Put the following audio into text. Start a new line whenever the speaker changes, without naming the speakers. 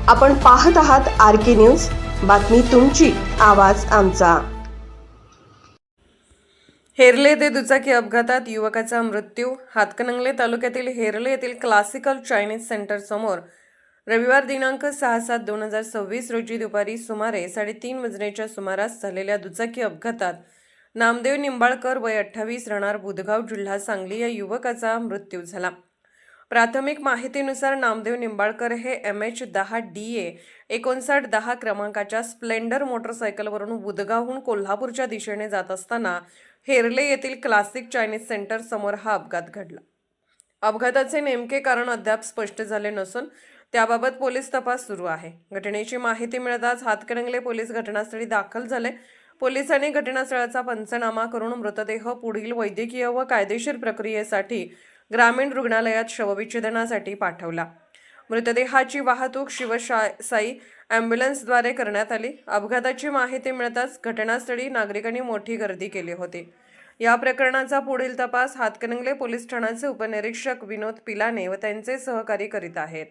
आपण पाहत आहात RK न्यूज, बातमी तुमची, आवाज आमचा।
हेरले येथे दुचाकी अपघातात युवकाचा मृत्यू। हातकणंगले तालुक्यातील हेरले येथील क्लासिकल चायनीज सेंटर समोर रविवार दिनांक 6/7/2026 रोजी दुपारी सुमारे 3:30 वाजण्याच्या सुमारास झालेल्या दुचाकी अपघातात नामदेव निंबाळकर वय 28 राहणार बुधगाव जिल्हा सांगली या युवकाचा मृत्यू झाला। प्राथमिक माहितीनुसार नामदेव निंबाळकर हे MH10DA 5910 क्रमांकाच्या स्प्लेंडर मोटरसायकलवरून बुधगावहून कोल्हापूरच्या दिशेने जात असताना हेरले येथील क्लासिक चायनीज सेंटर समोर हा अपघात घडला। अपघाताचे नेमके कारण अद्याप स्पष्ट झाले नसून त्याबाबत पोलीस तपास सुरू आहे। घटनेची माहिती मिळताच हातकणंगले पोलीस घटनास्थळी दाखल झाले। पोलिसांनी घटनास्थळाचा पंचनामा करून मृतदेह पुढील वैद्यकीय व कायदेशीर प्रक्रियेसाठी ग्रामीण रुग्णालयात शवविच्छेदनासाठी पाठवला। मृतदेहाची वाहतूक शिवशाई ॲम्ब्युलन्सद्वारे करण्यात आली। अपघाताची माहिती मिळताच घटनास्थळी नागरिकांनी मोठी गर्दी केली होती। या प्रकरणाचा पुढील तपास हातकणंगले पोलीस ठाण्याचे उपनिरीक्षक विनोद पिलाने व त्यांचे सहकारी करीत आहेत।